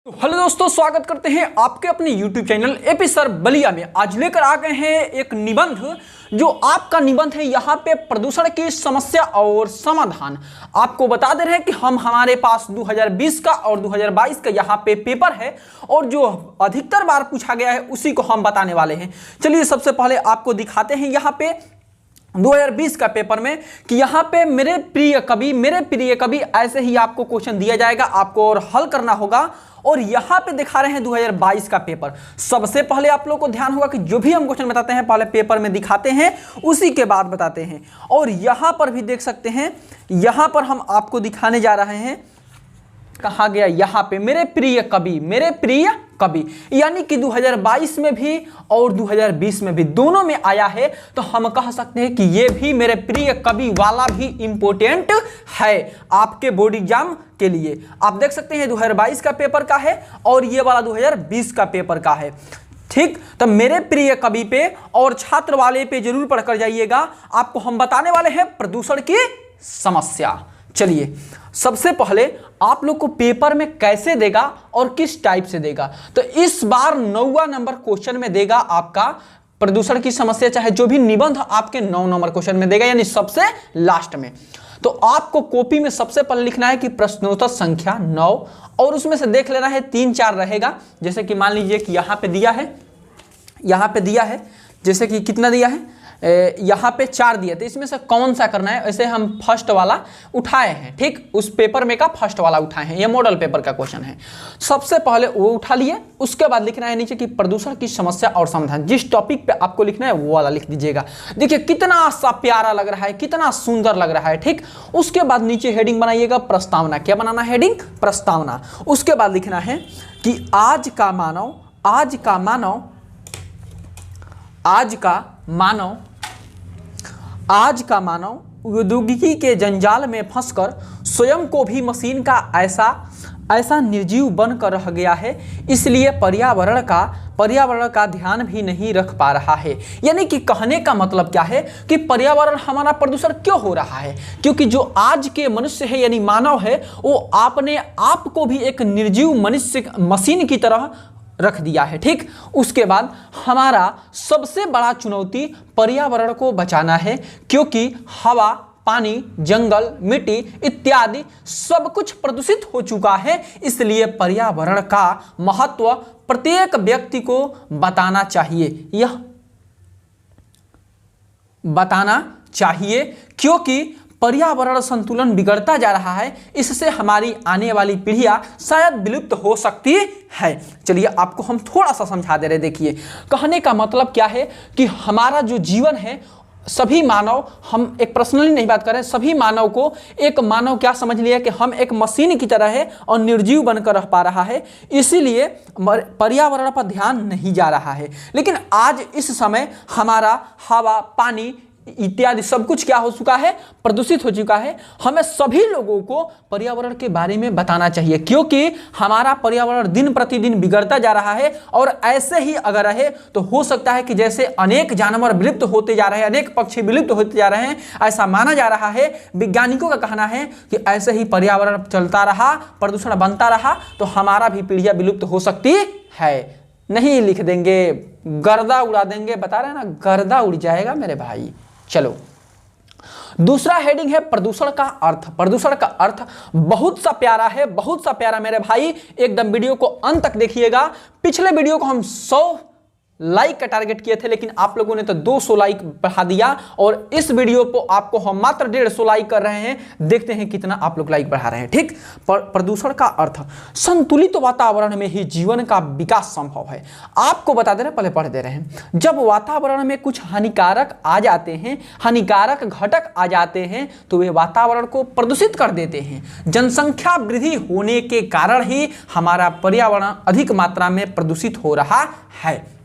Hello दोस्तों, स्वागत करते हैं आपके अपने YouTube channel AP sir Ballia में। आज लेकर आ गए हैं एक निबंध, जो आपका निबंध है यहाँ पे प्रदूषण की समस्या और समाधान। आपको बता दे रहे हैं कि हमारे पास 2020 का और 2022 का यहाँ पे पेपर है और जो अधिकतर बार पूछा गया है उसी को हम बताने वाले हैं। चलिए सबसे पहले आपको दिखाते हैं यहाँ पे 2020 का पेपर में कि यहाँ पे मेरे प्रिय कवि ऐसे ही आपको क्वेश्चन दिया जाएगा, आपको और हल करना होगा। और यहाँ पे दिखा रहे हैं 2022 का पेपर। सबसे पहले आप लोगों को ध्यान होगा कि जो भी हम क्वेश्चन बताते हैं पहले पेपर में दिखाते हैं, उसी के बाद बताते हैं। और यहाँ पर भी देख सकते हैं, यहाँ पर हम आपको दिखाने जा रहे हैं, कहा गया यहाँ पे मेरे प्रिय कवि, यानी कि 2022 में भी और 2020 में भी दोनों में आया है। तो हम कह सकते हैं कि ये भी मेरे प्रिय कवि वाला भी इंपॉर्टेंट है आपके बोर्ड एग्जाम के लिए। आप देख सकते हैं 2022 का पेपर का है और ये वाला 2020 का पेपर का है। ठीक, तो मेरे प्रिय कवि पे और छात्र वाले पे जरूर पढ़कर जाइएगा। आपको हम बताने वाले हैं प्रदूषण की समस्या। चलिए सबसे पहले आप लोग को पेपर में कैसे देगा और किस टाइप से देगा, तो इस बार 9वां नंबर क्वेश्चन में देगा आपका प्रदूषण की समस्या, चाहे जो भी निबंध आपके 9 नंबर क्वेश्चन में देगा, यानी सबसे लास्ट में। तो आपको कॉपी में सबसे पहले लिखना है कि प्रश्नोत्तर संख्या 9, और उसमें से देख लेना है 3-4 रहेगा। जैसे कि मान लीजिए कि यहाँ पे दिया है, जैसे कि कितना दिया है, यहाँ पे 4 दिया, तो इसमें से कौन सा करना है। ऐसे हम फर्स्ट वाला उठाए हैं, ठीक, उस पेपर में का फर्स्ट वाला उठाए हैं, ये मॉडल पेपर का क्वेश्चन है। सबसे पहले वो उठा लिए, उसके बाद लिखना है नीचे कि प्रदूषण की समस्या और समाधान। जिस टॉपिक पे आपको लिखना है वो वाला लिख दीजिएगा। देखिए कितना सा प्यारा लग रहा है, कितना सुंदर लग रहा है, ठीक। उसके बाद नीचे हेडिंग बनाइएगा प्रस्तावना। क्या बनाना है हेडिंग? प्रस्तावना। उसके बाद लिखना है कि आज का मानव प्रौद्योगिकी के जंजाल में फंसकर स्वयं को भी मशीन का ऐसा निर्जीव बनकर रह गया है, इसलिए पर्यावरण का ध्यान भी नहीं रख पा रहा है। यानी कि कहने का मतलब क्या है कि पर्यावरण हमारा प्रदूषण क्यों हो रहा है, क्योंकि जो आज के मनुष्य है यानी मानव है, वो अपने आप को भी एक निर्जीव मशीन की तरह रख दिया है, ठीक। उसके बाद हमारा सबसे बड़ा चुनौती पर्यावरण को बचाना है, क्योंकि हवा, पानी, जंगल, मिट्टी इत्यादि सब कुछ प्रदूषित हो चुका है। इसलिए पर्यावरण का महत्व प्रत्येक व्यक्ति को बताना चाहिए, क्योंकि पर्यावरण संतुलन बिगड़ता जा रहा है। इससे हमारी आने वाली पीढ़ियां शायद विलुप्त हो सकती है। चलिए आपको हम थोड़ा सा समझा दे रहे। देखिए कहने का मतलब क्या है कि हमारा जो जीवन है, सभी मानव, हम एक पर्सनली नहीं बात कर रहे हैं, सभी मानव को एक मानव क्या समझ लिया कि हम एक मशीन की तरह है और निर्जीव बनकर रह पा रहा है, इसीलिए पर्यावरण पर ध्यान नहीं जा रहा है। लेकिन आज इस समय हमारा हवा, पानी इत्यादि सब कुछ क्या हो चुका है, प्रदूषित हो चुका है। हमें सभी लोगों को पर्यावरण के बारे में बताना चाहिए, क्योंकि हमारा पर्यावरण दिन प्रतिदिन बिगड़ता जा रहा है। और ऐसे ही अगर रहे तो हो सकता है कि जैसे अनेक जानवर विलुप्त होते जा रहे हैं, अनेक पक्षी विलुप्त होते जा रहे हैं, ऐसा माना जा रहा है। वैज्ञानिकों का कहना है कि ऐसे ही पर्यावरण चलता रहा, प्रदूषण बनता रहा, तो हमारा भी पीढ़ियां विलुप्त हो सकती है। नहीं लिख देंगे, गर्दा उड़ा देंगे, बता रहे हैं ना, गर्दा उड़ जाएगा मेरे भाई। चलो दूसरा हेडिंग है प्रदूषण का अर्थ। प्रदूषण का अर्थ बहुत सा प्यारा मेरे भाई, एकदम वीडियो को अंत तक देखिएगा। पिछले वीडियो को हम 100 लाइक का टारगेट किए थे, लेकिन आप लोगों ने तो 200 लाइक बढ़ा दिया, और इस वीडियो को आपको हम मात्र 150 लाइक कर रहे हैं। देखते हैं कितना आप लोग लाइक बढ़ा रहे हैं, ठीक। प्रदूषण का अर्थ, संतुलित वातावरण में ही जीवन का विकास संभव है। आपको बता दे रहे, पहले पढ़ दे रहे हैं। जब वातावरण में कुछ हानिकारक घटक आ जाते हैं तो वे वातावरण को प्रदूषित कर देते हैं। जनसंख्या वृद्धि होने के कारण ही हमारा पर्यावरण अधिक मात्रा में प्रदूषित हो रहा है।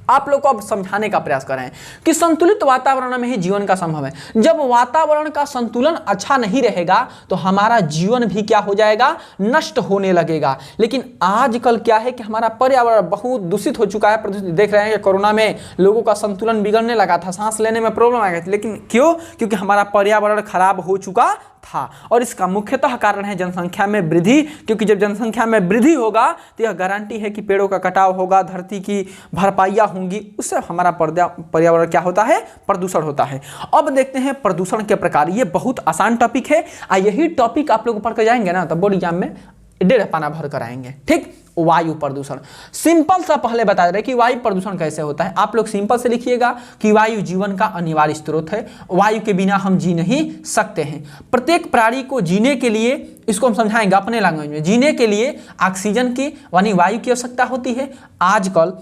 आप लोग को अब समझाने का प्रयास कर रहे हैं कि संतुलित वातावरण में ही जीवन का संभव है। जब वातावरण का संतुलन अच्छा नहीं रहेगा तो हमारा जीवन भी क्या हो जाएगा, नष्ट होने लगेगा। लेकिन आजकल क्या है कि हमारा पर्यावरण बहुत दूषित हो चुका है। प्रदूषित देख रहे हैं कि कोरोना में लोगों का संतुलन बिगड़ने लगा था, सांस लेने में प्रॉब्लम आ गई थी। लेकिन क्यों? क्योंकि हमारा पर्यावरण खराब हो चुका था। और इसका मुख्यतः कारण है जनसंख्या में वृद्धि, क्योंकि जब जनसंख्या में वृद्धि होगा तो यह गारंटी है कि पेड़ों का कटाव होगा, धरती की भरपाइयाँ होंगी, उससे हमारा पर्यावरण क्या होता है, प्रदूषण होता है। अब देखते हैं प्रदूषण के प्रकार। ये बहुत आसान टॉपिक है, यही टॉपिक आप लोग पढ़ कर जाएंगे ना तो बोर्ड एग्जाम में 1.5 पाना भर कर आएंगे। ठीक, वायु प्रदूषण सिंपल सा पहले बता रहे कि वायु प्रदूषण कैसे होता है। आप लोग सिंपल से लिखिएगा कि वायु जीवन का अनिवार्य स्रोत है, वायु के बिना हम जी नहीं सकते हैं। प्रत्येक प्राणी को जीने के लिए, इसको हम समझाएंगे अपने लैंग्वेज में, जीने के लिए ऑक्सीजन की यानी वायु की आवश्यकता होती है। आजकल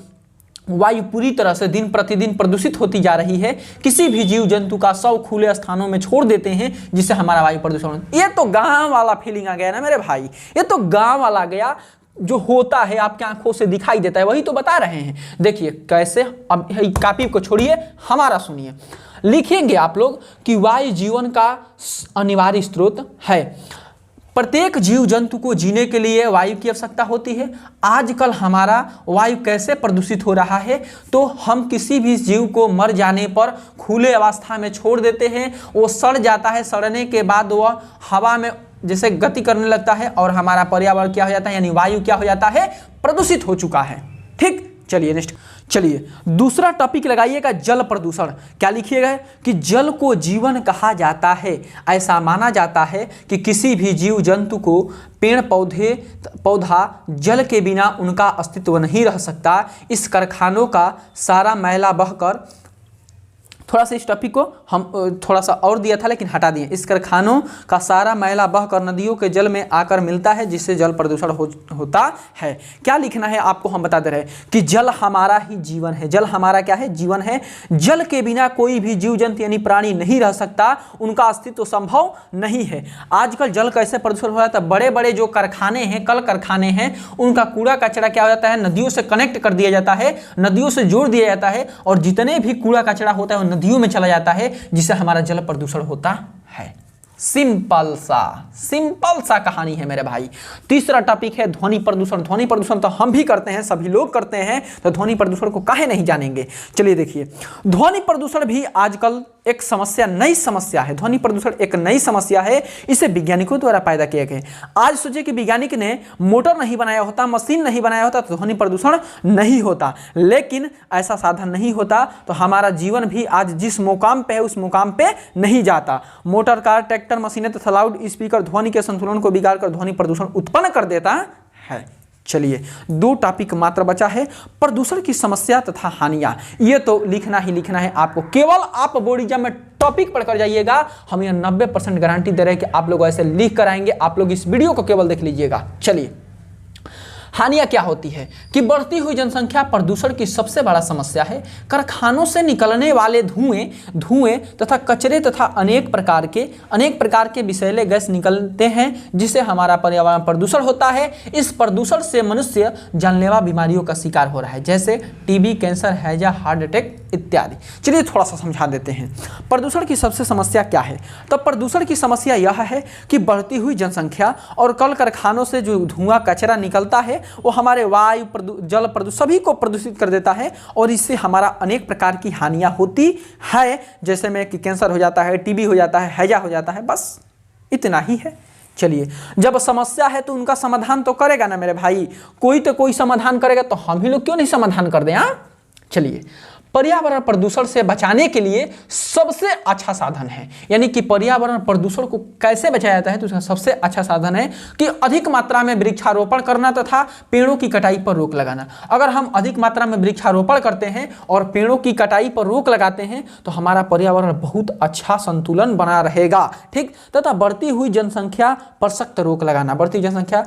वायु पूरी तरह से दिन प्रतिदिन प्रदूषित होती जा रही है। किसी भी जीव जंतु का शव खुले स्थानों में छोड़ देते हैं, जिससे हमारा वायु प्रदूषण। ये तो गांव वाला फीलिंग आ गया ना मेरे भाई, ये तो गांव वाला गया, जो होता है आपके आंखों से दिखाई देता है, वही तो बता रहे हैं। देखिए कैसे, अब कॉपी को छोड़िए, हमारा सुनिए। लिखेंगे आप लोग कि वायु जीवन का अनिवार्य स्रोत है। प्रत्येक जीव जंतु को जीने के लिए वायु की आवश्यकता होती है। आजकल हमारा वायु कैसे प्रदूषित हो रहा है, तो हम किसी भी जीव को मर जाने पर खुले अवस्था में छोड़ देते हैं, वो सड़ जाता है, सड़ने के बाद वह हवा में जैसे गति करने लगता है और हमारा पर्यावरण क्या हो जाता है, यानी वायु क्या हो जाता है, प्रदूषित हो चुका है। ठीक, चलिए नेक्स्ट, चलिए दूसरा टॉपिक लगाइएगा, जल प्रदूषण। क्या लिखिएगा कि जल को जीवन कहा जाता है। ऐसा माना जाता है कि किसी भी जीव जंतु को, पेड़ पौधा जल के बिना उनका अस्तित्व नहीं रह सकता। इस कारखानों का सारा मैला बहकर, थोड़ा सा इस टॉपिक को हम थोड़ा सा और दिया था लेकिन हटा दिए। इस कारखानों का सारा मैला बहकर नदियों के जल में आकर मिलता है, जिससे जल प्रदूषण होता है। क्या लिखना है आपको, हम बता दे रहे हैं कि जल हमारा ही जीवन है। जल हमारा क्या है, जीवन है। जल के बिना कोई भी जीव जंतु यानी प्राणी नहीं रह सकता, उनका अस्तित्व संभव नहीं है। आजकल जल कैसे प्रदूषण हो जाता है, बड़े बड़े जो कारखाने हैं, कल कारखाने हैं, उनका कूड़ा कचरा क्या हो जाता है, नदियों से कनेक्ट कर दिया जाता है, नदियों से जोड़ दिया जाता है, और जितने भी कूड़ा कचरा होता है नदियों में चला जाता है, जिससे हमारा जल प्रदूषण होता है। सिंपल सा कहानी है मेरे भाई। तीसरा टॉपिक है ध्वनि प्रदूषण। ध्वनि प्रदूषण तो हम भी करते हैं, सभी लोग करते हैं, तो ध्वनि प्रदूषण को काहे नहीं जानेंगे। चलिए देखिए, ध्वनि प्रदूषण भी आजकल एक समस्या, नई समस्या है। ध्वनि प्रदूषण एक नई समस्या है, इसे वैज्ञानिकों द्वारा पैदा किया गया। आज सोचिए कि वैज्ञानिक ने मोटर नहीं बनाया होता, मशीन नहीं बनाया होता, तो ध्वनि प्रदूषण नहीं होता। लेकिन ऐसा साधन नहीं होता तो हमारा जीवन भी आज जिस मुकाम पे है उस मुकाम पे नहीं जाता। मोटर कार, ट्रैक्टर, मशीनें तथा लाउड स्पीकर ध्वनि के संतुलन को बिगाड़कर ध्वनि प्रदूषण उत्पन्न कर देता है। चलिए 2 टॉपिक मात्र बचा है, प्रदूषण की समस्या तथा हानियां। ये तो लिखना ही लिखना है आपको, केवल आप बोर्ड एग्जाम में टॉपिक पढ़कर जाइएगा। हम ये 90% गारंटी दे रहे हैं कि आप लोग ऐसे लिख कर आएंगे। आप लोग इस वीडियो को केवल देख लीजिएगा। चलिए, हानियां क्या होती है कि बढ़ती हुई जनसंख्या प्रदूषण की सबसे बड़ा समस्या है। कारखानों से निकलने वाले धुएं तथा कचरे तथा अनेक प्रकार के विषैले गैस निकलते हैं, जिससे हमारा पर्यावरण प्रदूषण होता है। इस प्रदूषण से मनुष्य जानलेवा बीमारियों का शिकार हो रहा है, जैसे टीबी, कैंसर, हैजा, हार्ट अटैक इत्यादि। चलिए थोड़ा सा समझा देते हैं प्रदूषण की सबसे समस्या क्या है। तो प्रदूषण की समस्या यह है कि बढ़ती हुई जनसंख्या और कल कारखानों से जो धुआं कचरा निकलता है वो हमारे वायु, जल प्रदूषण सभी को प्रदूषित कर देता है, और इससे हमारा अनेक प्रकार की हानियां होती है, जैसे में कि कैंसर हो जाता है, टीबी हो जाता है, हैजा हो जाता है। बस इतना ही है। चलिए, जब समस्या है तो उनका समाधान तो करेगा ना मेरे भाई, कोई तो कोई समाधान करेगा, तो हम ही लोग क्यों नहीं समाधान कर दें। चलिए, पर्यावरण प्रदूषण से बचाने के लिए सबसे अच्छा साधन है, यानी कि पर्यावरण प्रदूषण को कैसे बचाया जाता है, तो उसका सबसे अच्छा साधन है कि अधिक मात्रा में वृक्षारोपण करना तथा पेड़ों की कटाई पर रोक लगाना। अगर हम अधिक मात्रा में वृक्षारोपण करते हैं और पेड़ों की कटाई पर रोक लगाते हैं तो हमारा पर्यावरण बहुत अच्छा संतुलन बना रहेगा। ठीक, तथा बढ़ती हुई जनसंख्या पर सख्त रोक लगाना। बढ़ती जनसंख्या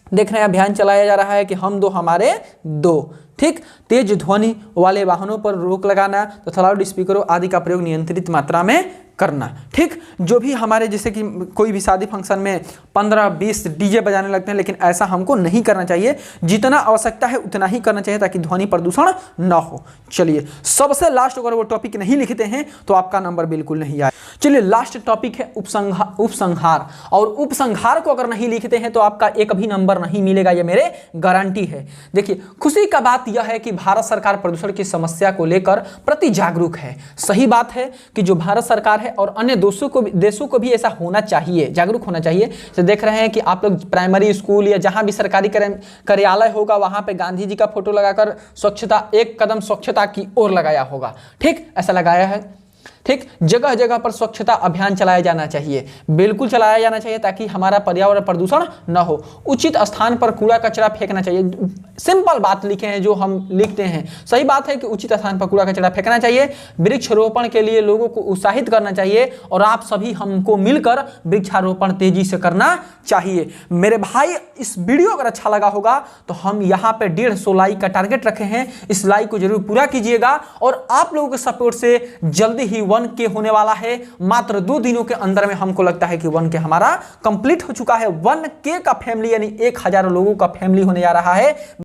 देख रहे हैं, अभियान चलाया जा रहा है कि हम 2 हमारे 2। ठीक, तेज ध्वनि वाले वाहनों पर रोक लगाना तथा लाउड स्पीकरों आदि का प्रयोग नियंत्रित मात्रा में करना। ठीक, जो भी हमारे जैसे कि कोई भी शादी फंक्शन में 15-20 डीजे बजाने लगते हैं, लेकिन ऐसा हमको नहीं करना चाहिए। जितना आवश्यकता है उतना ही करना चाहिए ताकि ध्वनि प्रदूषण न हो। चलिए, सबसे लास्ट अगर वो टॉपिक नहीं लिखते हैं तो आपका नंबर बिल्कुल नहीं आए। चलिए, लास्ट टॉपिक है उपसंहार। और उपसंहार को अगर नहीं लिखते हैं तो आपका एक भी नंबर नहीं मिलेगा, ये मेरे गारंटी है। देखिए, खुशी का बात यह है कि भारत सरकार प्रदूषण की समस्या को लेकर प्रति जागरूक है। सही बात है कि जो भारत सरकार है और अन्य देशों को भी ऐसा होना चाहिए, जागरूक होना चाहिए। तो देख रहे हैं कि आप लोग प्राइमरी स्कूल या जहां भी सरकारी कार्यालय होगा वहां पे गांधी जी का फोटो लगाकर स्वच्छता, एक कदम स्वच्छता की ओर लगाया होगा। ठीक, ऐसा लगाया है। ठीक, जगह जगह पर स्वच्छता अभियान चलाया जाना चाहिए, बिल्कुल चलाया जाना चाहिए, ताकि हमारा पर्यावरण प्रदूषण न हो। उचित स्थान पर कूड़ा कचरा फेंकना चाहिए। सिंपल बात लिखे हैं जो हम लिखते हैं, सही बात है कि उचित स्थान पर कूड़ा कचरा फेंकना चाहिए। वृक्षारोपण के लिए लोगों को उत्साहित करना चाहिए और आप सभी हमको मिलकर वृक्षारोपण तेजी से करना चाहिए। मेरे भाई, इस वीडियो अगर अच्छा लगा होगा तो हम यहाँ पे 150 लाइक का टारगेट रखे हैं, इस लाइक को जरूर पूरा कीजिएगा। और आप लोगों के सपोर्ट से जल्दी ही 1K होने वाला है। मात्र 2 दिनों के अंदर में हमको लगता है कि 1K हमारा कंप्लीट हो चुका है। 1K का फैमिली यानी 1000 लोगों का फैमिली होने जा रहा है।